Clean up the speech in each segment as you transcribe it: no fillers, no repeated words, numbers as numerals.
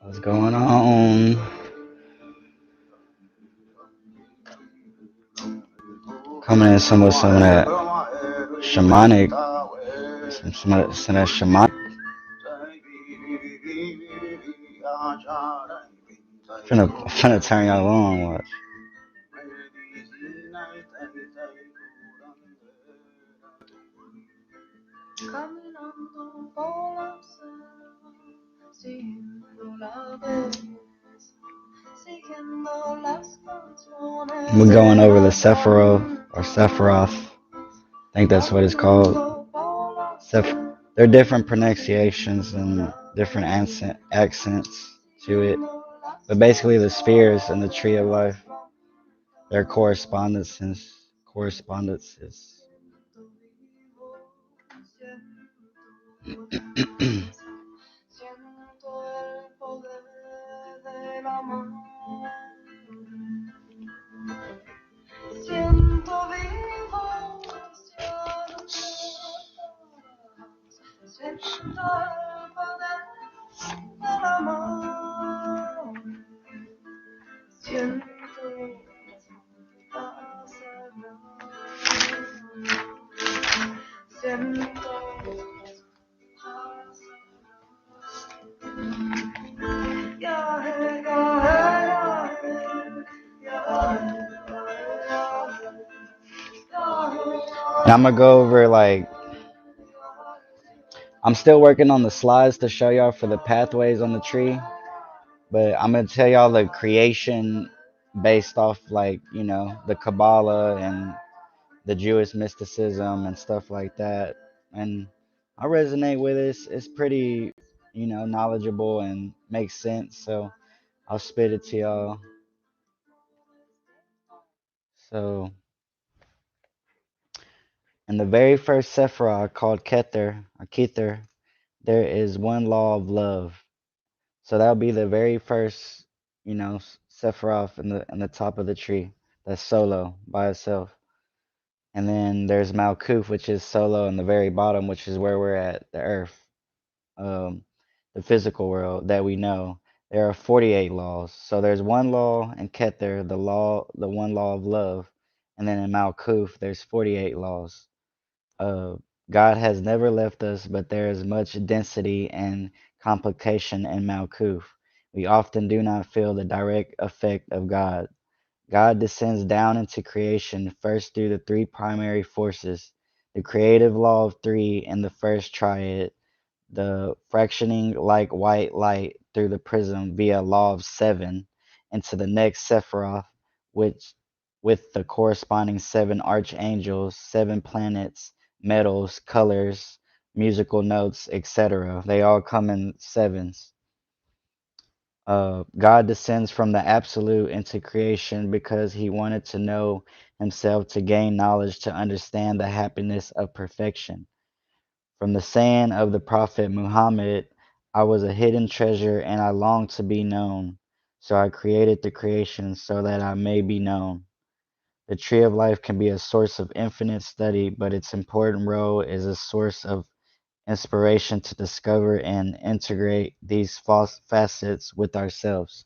What's going on? Coming in some of that shamanic, some of that shamanic. Finna turn y'all on. Watch. We're going over the Sephiroth or Sephiroth. I think that's what it's called. There are different pronunciations and different accents to it. But basically, the spheres and the tree of life, their correspondences. Correspondences. And I'm gonna go over like I'm still working on the slides to show y'all for the pathways on the tree, but I'm gonna tell y'all the creation based off like the Kabbalah and the Jewish mysticism and stuff like that. And I resonate with it. It's pretty knowledgeable and makes sense. So I'll spit it to y'all. So in the very first Sephiroth called Kether, there is one law of love. So that'll be the very first, Sephiroth in the top of the tree. That's solo by itself. And then there's Malkuth, which is solo in the very bottom, which is where we're at, the earth, um, the physical world that we know. There are 48 laws. So there's one law in Kether, the one law of love. And then in Malkuth, there's 48 laws. Uh, God has never left us, but there is much density and complication in Malkuth. We often do not feel the direct effect of God. God descends down into creation first through the three primary forces, the creative law of three in the first triad, the fractioning like white light through the prism via law of seven into the next Sephiroth, which with the corresponding seven archangels, seven planets, metals, colors, musical notes, etc. They all come in sevens. God descends from the absolute into creation because he wanted to know himself, to gain knowledge, to understand the happiness of perfection. From the saying of the Prophet Muhammad, I was a hidden treasure and I longed to be known. So I created the creation so that I may be known. The tree of life can be a source of infinite study, but its important role is a source of inspiration to discover and integrate these false facets with ourselves.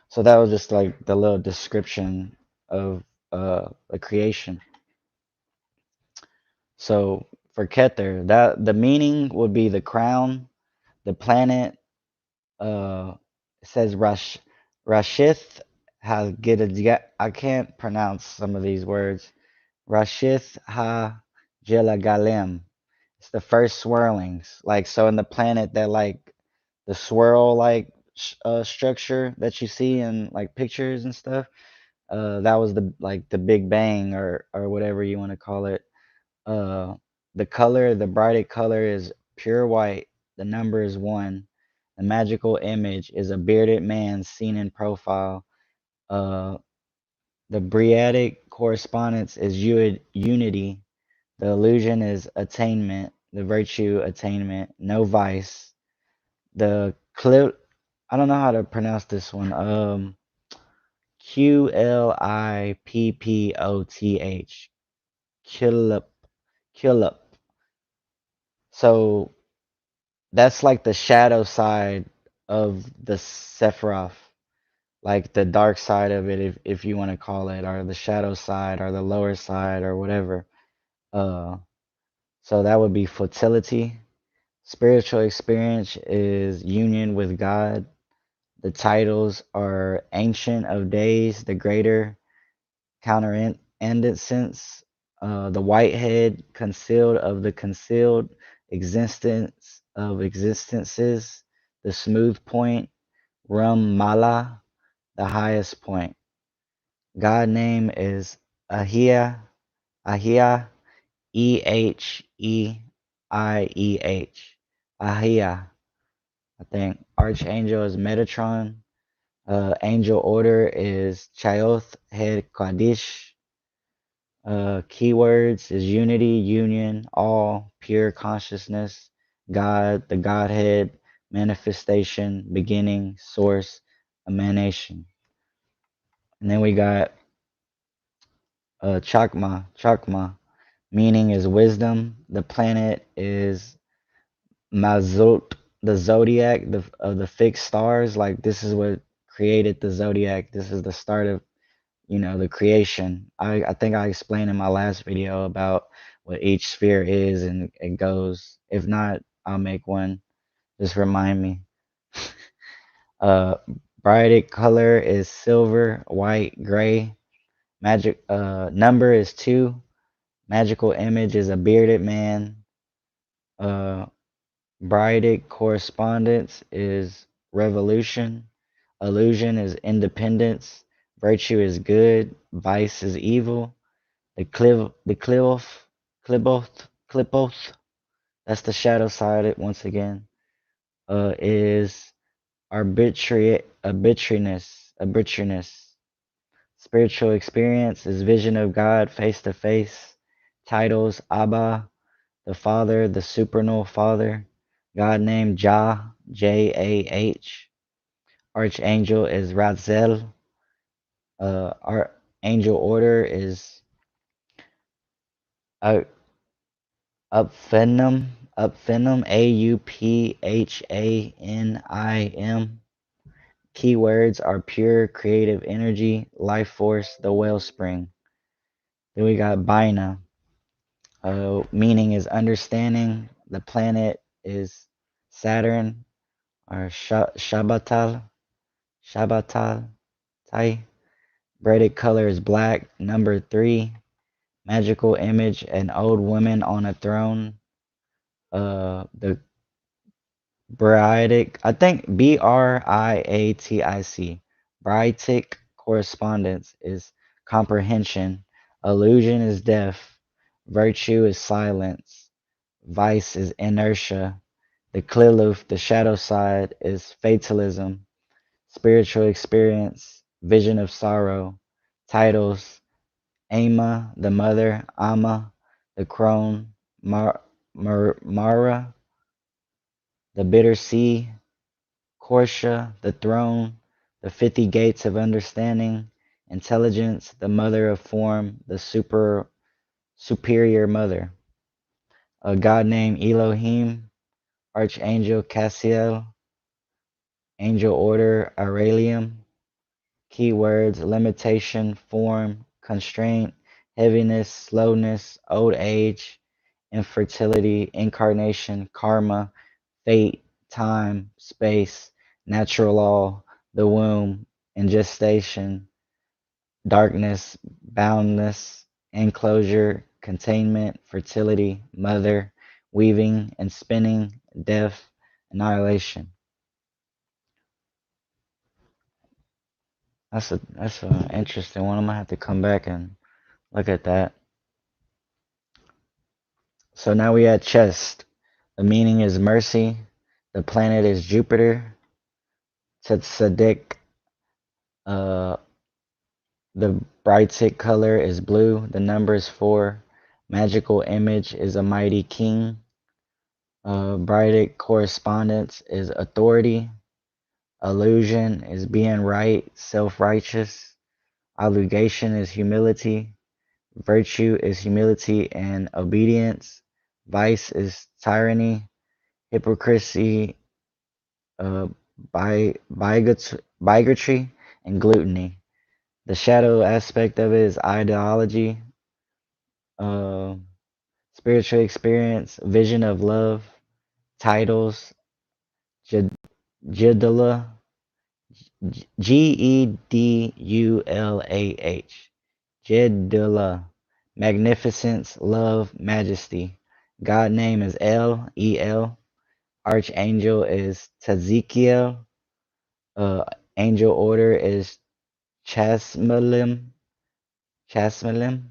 So that was just like the little description of a creation. So for Kether, that the meaning would be the crown, the planet. It says Rashith ha I can't pronounce some of these words. Rashith ha Jelagalem. It's the first swirlings. Like so in the planet that like the swirl like structure that you see in like pictures and stuff. That was the like the Big Bang or whatever you want to call it. Uh, the color, the Briatic color is pure white. The number is one. The magical image is a bearded man seen in profile. Uh, the Briatic correspondence is unity. The illusion is attainment. The virtue attainment. No vice. The clip. I don't know how to pronounce this one. Qlippoth. Qlip. So that's like the shadow side of the Sephiroth, like the dark side of it, if you want to call it, or the shadow side, or the lower side, or whatever. Uh, so that would be fertility. Spiritual experience is union with God. The titles are Ancient of Days, the Greater Counterintendences, the Whitehead, Concealed of the Concealed, Existence of Existences, the Smooth Point, Rum Mala, the Highest Point. God name is Ahia, Ahia, Eheih, Ahia. I think Archangel is Metatron. Angel order is Chaoth Head Kadish. Keywords is unity, union, all, pure consciousness, God, the Godhead, manifestation, beginning, source, emanation. And then we got Chakma, meaning is wisdom. The planet is Mazut, the zodiac of the fixed stars. Like this is what created the zodiac. This is the start of the creation. I think I explained in my last video about what each sphere is and it goes. If not, I'll make one. Just remind me. uh Briatic color is silver, white, gray. Magic number is 2. Magical image is a bearded man. Uh Briatic correspondence is revolution. Illusion is independence. Virtue is good. Vice is evil. The Qlippoth, that's the shadow side once again, is arbitrariness. Spiritual experience is vision of God face to face. Titles Abba, the Father, the Supernal Father. God name Jah, Jah. Archangel is Ratzel. Archangel order is uh, Uphanim, Uphanim. Keywords are pure creative energy, life force, the wellspring. Then we got Bina. Meaning is understanding. The planet is Saturn or Shabbatal. Tai. Briatic color is black. Number 3. Magical image, an old woman on a throne. The Briatic, I think Briatic. Briatic correspondence is comprehension. Illusion is death. Virtue is silence. Vice is inertia. The Qlippoth, the shadow side, is fatalism. Spiritual experience, vision of sorrow. Titles, Ama, the mother, Ama, the crone, Mara, the bitter sea, Korsha, the throne, the 50 gates of understanding, intelligence, the mother of form, the superior mother. A god named Elohim, Archangel Cassiel, Angel Order Aurelium. Keywords limitation, form, constraint, heaviness, slowness, old age, infertility, incarnation, karma, fate, time, space, natural law, the womb, ingestation, darkness, boundness, enclosure, containment, fertility, mother, weaving and spinning, death, annihilation. That's an interesting one. I'm gonna have to come back and look at that. So now we had chest. The meaning is mercy. The planet is Jupiter. Tzedek. Uh, the Briatic color is blue. The number is 4. Magical image is a mighty king. Briatic correspondence is authority. Illusion is being right, self-righteous. Obligation is humility. Virtue is humility and obedience. Vice is tyranny. Hypocrisy, bigotry, and gluttony. The shadow aspect of it is ideology, uh, spiritual experience, vision of love, titles, Jidula, Gedulah, Jidula, magnificence, love, majesty. God name is El. Archangel is Tazekiel. Uh, Angel order is Chasmalim. Chasmalim.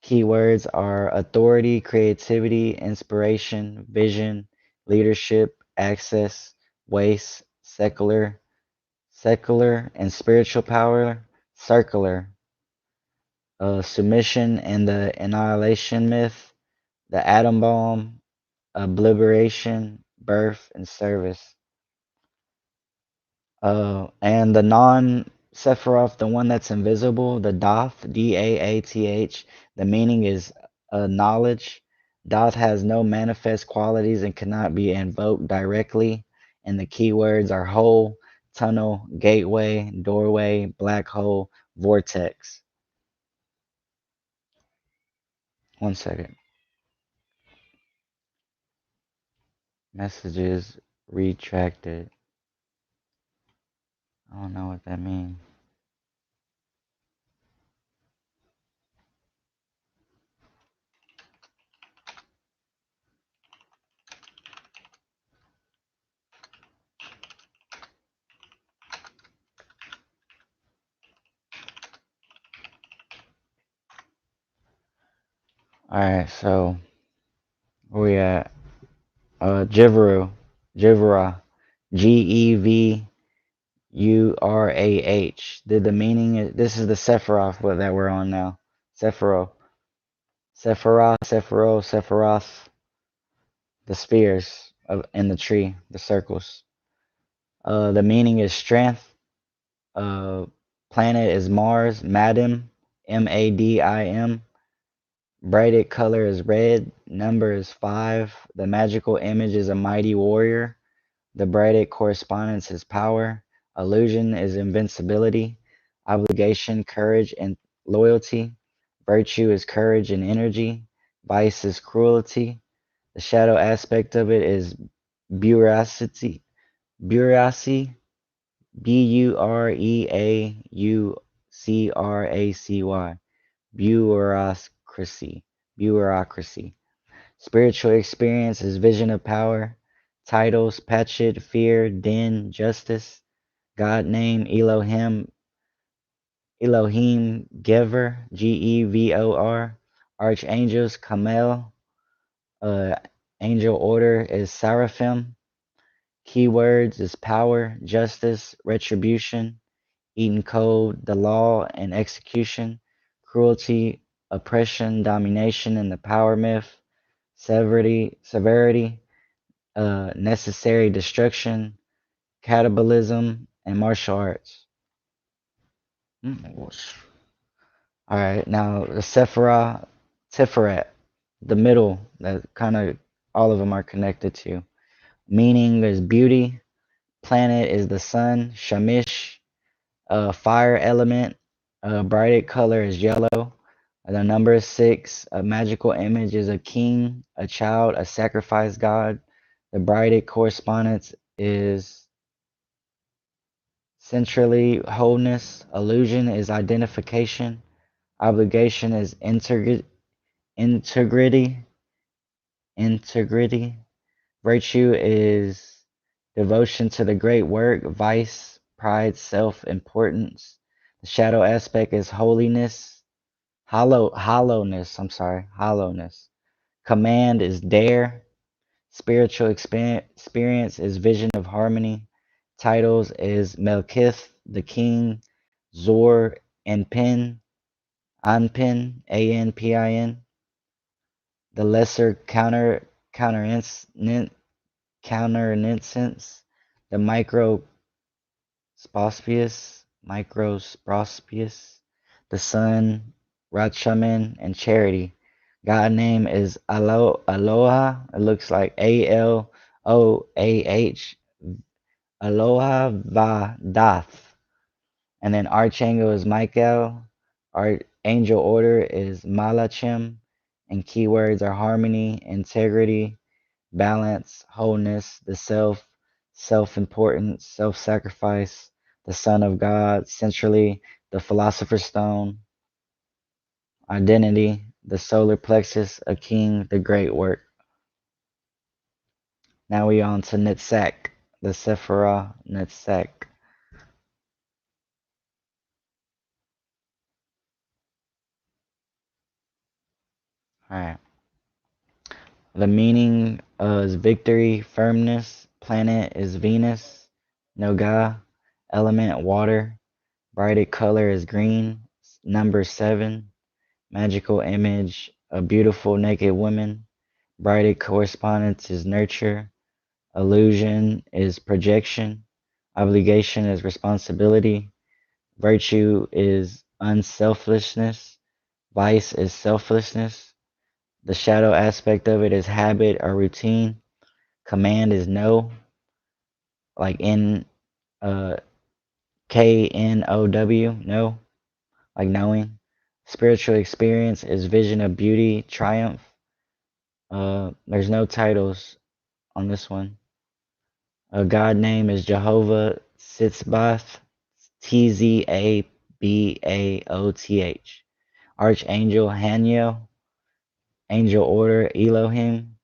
Keywords are authority, creativity, inspiration, vision, leadership, access, waste, secular, and spiritual power, circular, submission and the annihilation myth, the atom bomb, obliteration, birth, and service. And the non-Sephiroth, the one that's invisible, the Doth, Daath, the meaning is knowledge. Doth has no manifest qualities and cannot be invoked directly. And the keywords are hole, tunnel, gateway, doorway, black hole, vortex. One second. Messages retracted. I don't know what that means. Alright, so where we at? Jivra, Gevrah. The meaning is, this is the Sephiroth that we're on now. Sephiroth, the spheres in the tree, the circles. The meaning is strength. Planet is Mars, Madim, Madim. Brightic color is red. Number is 5. The magical image is a mighty warrior. The Briatic Correspondence is power. Illusion is invincibility. Obligation, courage, and loyalty. Virtue is courage and energy. Vice is cruelty. The shadow aspect of it is bureaucracy. Bureaucracy. Bureaucracy. Bureaucracy. Bureaucracy. Spiritual experience is vision of power. Titles, Patchit, fear, din, justice. God name, Elohim, Gever, Gevor. Archangels, Kamel. Uh, Angel order is Seraphim. Keywords is power, justice, retribution, eating code, the law and execution, cruelty, oppression, domination, and the power myth, severity, necessary destruction, cannibalism, and martial arts. All right, now the Tiferet, the middle, that kind of all of them are connected to. Meaning is beauty. Planet is the sun. Shamish, fire element. Brighted color is yellow. The number is 6. A magical image is a king, a child, a sacrifice god. The Brighted correspondence is centrally wholeness. Illusion is identification. Obligation is integrity. Integrity. Virtue is devotion to the great work. Vice, pride, self-importance. The shadow aspect is holiness. Hollowness. Command is dare. Spiritual experience is vision of harmony. Titles is Melkith, the king. Zor, Anpin, Anpin. The lesser counterinstance, the microspospius, the sun, Rachaman, and charity. God name is Aloha. It looks like Aloah. Aloha Va Dath. And then Archangel is Michael. Archangel order is Malachim. And keywords are harmony, integrity, balance, wholeness, the self, self importance, self sacrifice, the Son of God, centrally, the Philosopher's Stone, identity, the solar plexus, a king, the great work. Now we on to Nitzak, the Sephirah Nitzak. Alright. The meaning is victory, firmness. Planet is Venus. Noga. Element water. Brighted color is green. Number 7. Magical image, a beautiful naked woman. Brightic correspondence is nurture. Illusion is projection. Obligation is responsibility. Virtue is unselfishness. Vice is selflessness. The shadow aspect of it is habit or routine. Command is know, like N K-N-O-W, know, like knowing. Spiritual experience is vision of beauty, triumph. There's no titles on this one. A God name is Jehovah Sitzbath, Tzabaoth. Archangel Haniel, angel order Elohim.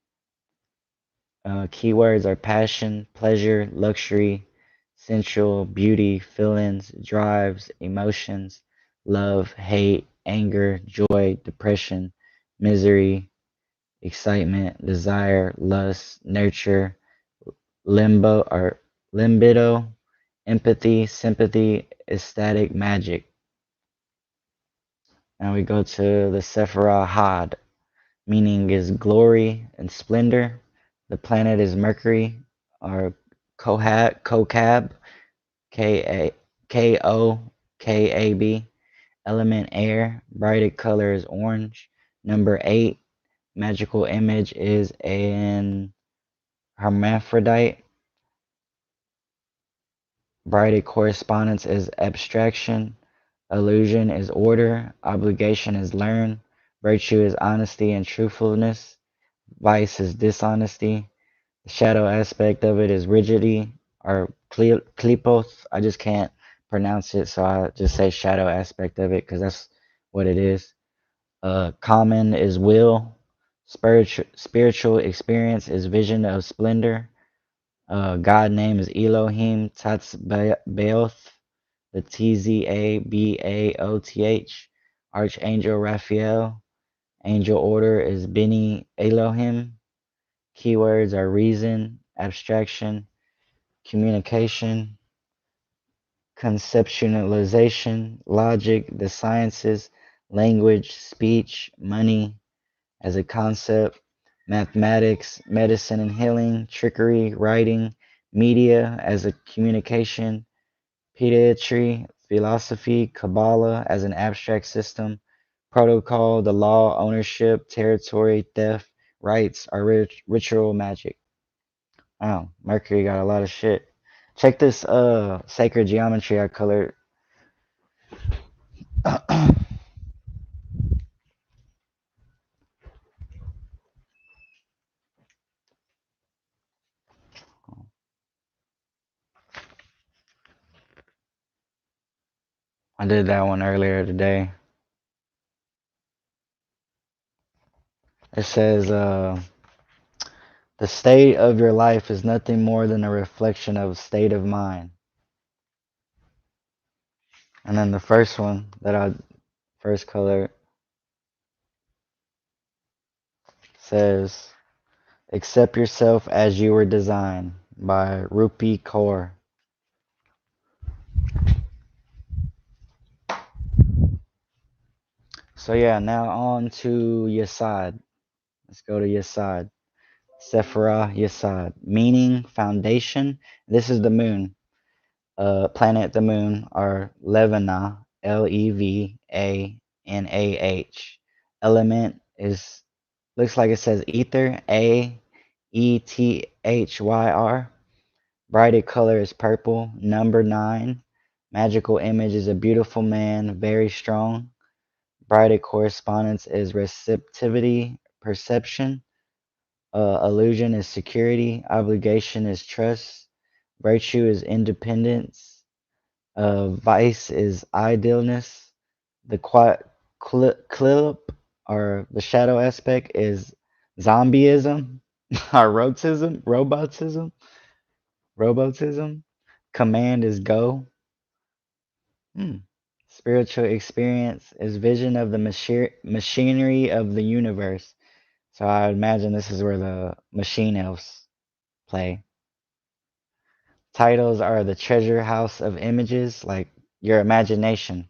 Keywords are passion, pleasure, luxury, sensual, beauty, feelings, drives, emotions, love, hate, anger, joy, depression, misery, excitement, desire, lust, nurture, limbo or limbido, empathy, sympathy, ecstatic, magic. Now we go to the Sephirah Had, meaning is glory and splendor. The planet is Mercury, or Kokab, Kokab. Element air, brighted color is orange. Number 8, magical image is an hermaphrodite. Brighted correspondence is abstraction. Illusion is order. Obligation is learn. Virtue is honesty and truthfulness. Vice is dishonesty. The shadow aspect of it is rigidity or Qlippoth. I just can't pronounce it, so I just say shadow aspect of it because that's what it is. Common is will. Spiritual experience is vision of splendor. God name is Elohim Tatzbaoth, the Tzabaoth. Archangel Raphael. Angel order is Beni Elohim. Keywords are reason, abstraction, communication, conceptualization, logic, the sciences, language, speech, money as a concept, mathematics, medicine and healing, trickery, writing, media as a communication, pediatry, philosophy, Kabbalah as an abstract system, protocol, the law, ownership, territory, theft, rights, are ritual magic. Wow, Mercury got a lot of shit. Check this sacred geometry I colored. I did that one earlier today. It says the state of your life is nothing more than a reflection of a state of mind. And then the first one that I first colored says accept yourself as you were designed by Rupi Kaur. So yeah, now on to Yasad. Let's go to Yasad. Sephirah Yasad. Meaning, foundation. This is the moon. Planet the moon are Levanah, Levanah. Element is looks like it says ether, Aethyr. Briatic Colour is purple. Number 9. Magical image is a beautiful man, very strong. Briatic Correspondence is receptivity, perception. Illusion is security. Obligation is trust. Virtue is independence. Vice is idleness. The clip or the shadow aspect is zombieism or robotism. Command is go. Hmm. Spiritual experience is vision of the machinery of the universe. So I imagine this is where the machine elves play. Titles are the treasure house of images, like your imagination.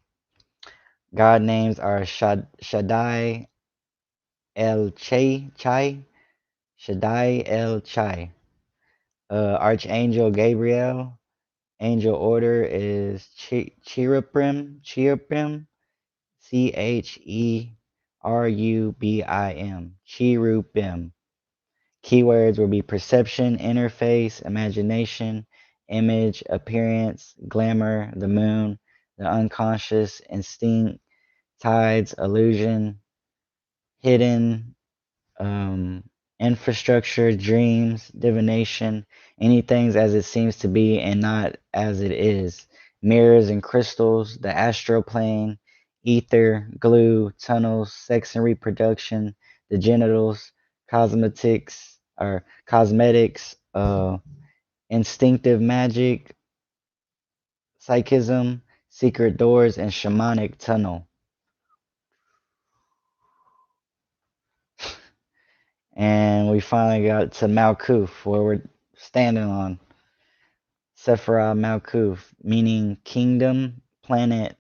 God names are Shaddai El Chai, Shaddai El Chai. Archangel Gabriel. Angel order is Cherubim, Cherubim, Cherubim. Keywords will be perception, interface, imagination, image, appearance, glamour, the moon, the unconscious, instinct, tides, illusion, hidden, um, infrastructure, dreams, divination, anything as it seems to be and not as it is. Mirrors and crystals, the astral plane, ether, glue, tunnels, sex and reproduction, the genitals, cosmetics, instinctive magic, psychism, secret doors, and shamanic tunnel. And we finally got to Malkuth, where we're standing on. Sephiroth Malkuth, meaning kingdom, planet,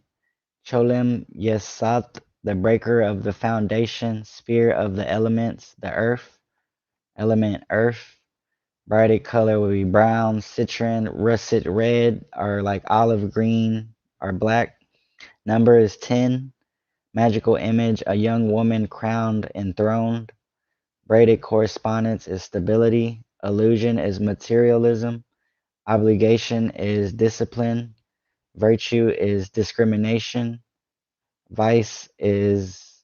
Cholem Yesat, the breaker of the foundation, sphere of the elements, the earth, element earth. Brighted color will be brown, citron, russet red, or like olive green or black. Number is 10. Magical image, a young woman crowned, enthroned. Braided correspondence is stability. Illusion is materialism. Obligation is discipline. Virtue is discrimination. Vice is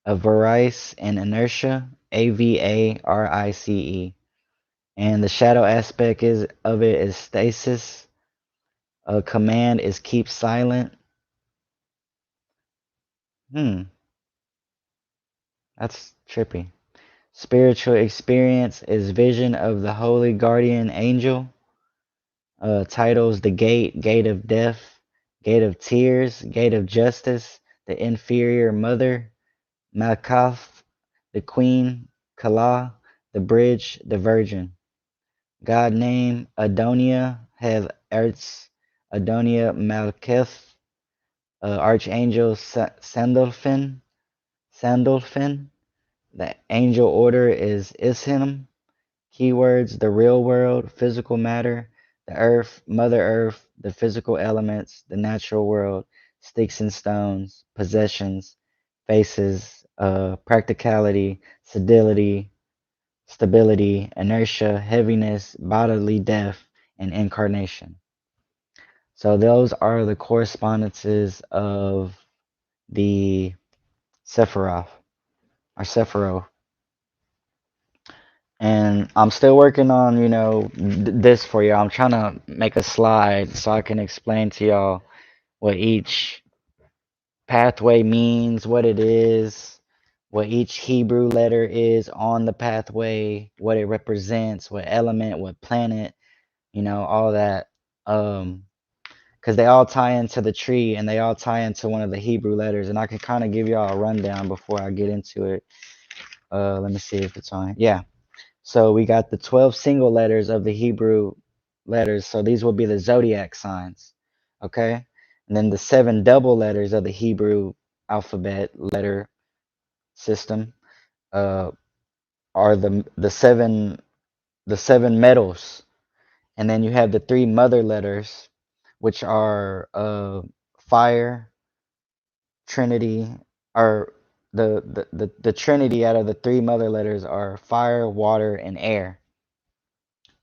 avarice and inertia. Avarice. And the shadow aspect of it is stasis. A command is keep silent. Hmm, that's trippy. Spiritual experience is vision of the holy guardian angel. Titles the gate of death, gate of tears, gate of justice, the inferior mother, Malkath, the queen, Kala, the bridge, the virgin. God name Adonia have Ertz, Adonia Malketh, Archangel Sandalphon. The angel order is Ishim. Keywords the real world, physical matter, the earth, Mother Earth, the physical elements, the natural world, sticks and stones, possessions, faces, practicality, stability, inertia, heaviness, bodily death, and incarnation. So those are the correspondences of the Sephiroth, or Sephiroth. And I'm still working on, this for you. I'm trying to make a slide so I can explain to y'all what each pathway means, what it is, what each Hebrew letter is on the pathway, what it represents, what element, what planet, all that. Because they all tie into the tree and they all tie into one of the Hebrew letters. And I can kind of give y'all a rundown before I get into it. Let me see if it's on. Yeah. So we got the 12 single letters of the Hebrew letters. So these will be the zodiac signs. Okay? And then the 7 double letters of the Hebrew alphabet letter system uh, are the seven metals. And then you have the 3 mother letters, which are fire, Trinity, or the Trinity out of the 3 mother letters are fire, water, and air.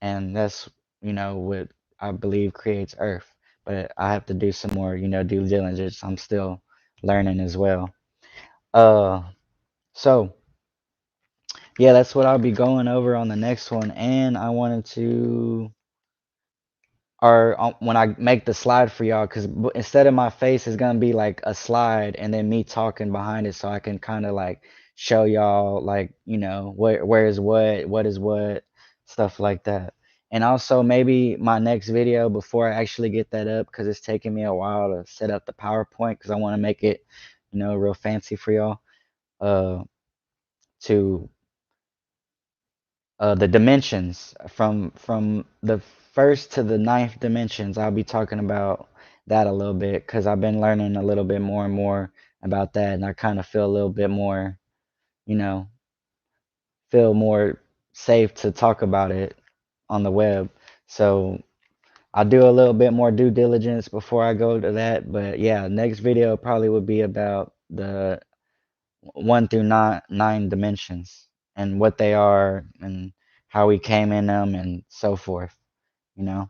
And that's what I believe creates Earth. But I have to do some more, due diligence. I'm still learning as well. Uh, so yeah, that's what I'll be going over on the next one. And I wanted to, or when I make the slide for y'all, because instead of my face, it's gonna be like a slide and then me talking behind it, so I can kind of like show y'all, like, where is what is what, stuff like that. And also maybe my next video, before I actually get that up, because it's taking me a while to set up the PowerPoint, because I want to make it, real fancy for y'all. To the dimensions, from the first to the ninth dimensions. I'll be talking about that a little bit, because I've been learning a little bit more and more about that, and I kind of feel a little bit more, you know, feel more safe to talk about it on the web. So I'll do a little bit more due diligence before I go to that. But yeah, next video probably would be about the one through nine dimensions, and what they are, and how we came in them, and so forth, you know.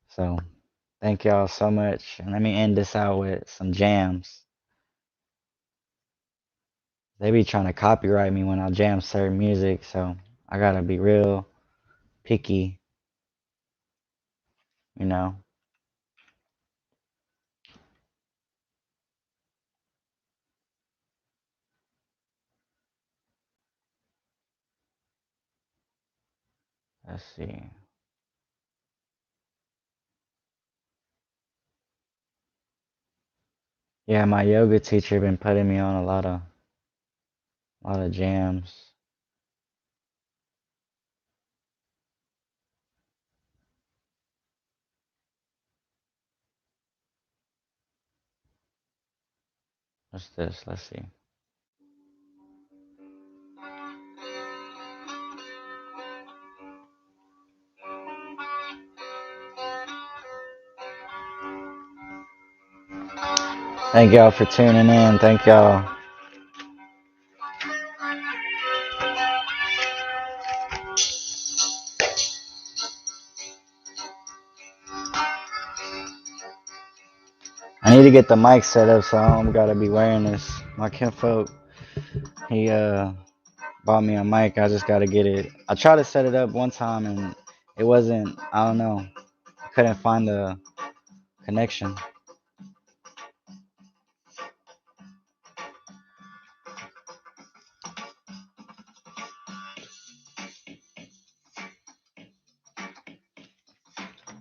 So thank y'all so much, and let me end this out with some jams. They be trying to copyright me when I jam certain music, so I gotta be real picky, you know. Let's see. Yeah, my yoga teacher been putting me on a lot of jams. What's this? Let's see. Thank y'all for tuning in. Thank y'all. I need to get the mic set up, so I don't gotta be wearing this. My kinfolk, he bought me a mic. I just gotta get it. I tried to set it up one time and it wasn't. I don't know. I couldn't find the connection.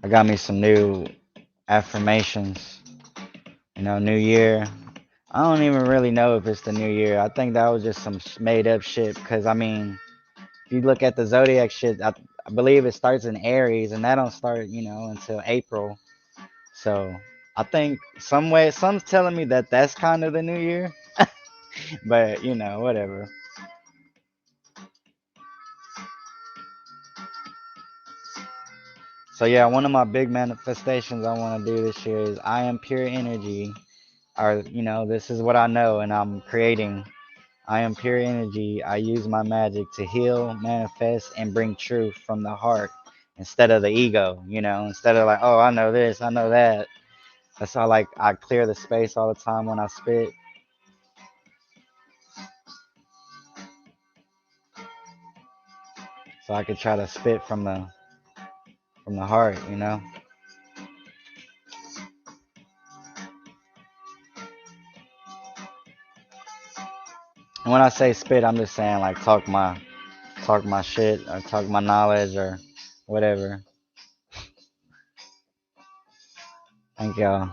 I got me some new affirmations. New year. I don't even really know if it's the new year. I think that was just some made up shit. Because I mean, if you look at the zodiac shit, I believe it starts in Aries, and that don't start, until April. So I think some's telling me that that's kind of the new year, but whatever. So yeah, one of my big manifestations I want to do this year is I am pure energy, or this is what I know, and I'm creating. I am pure energy. I use my magic to heal, manifest, and bring truth from the heart instead of the ego. Instead of like, oh, I know this, I know that. That's how like I clear the space all the time when I spit, so I could try to spit from the heart. And when I say spit, I'm just saying like talk my shit, or talk my knowledge, or whatever. Thank y'all.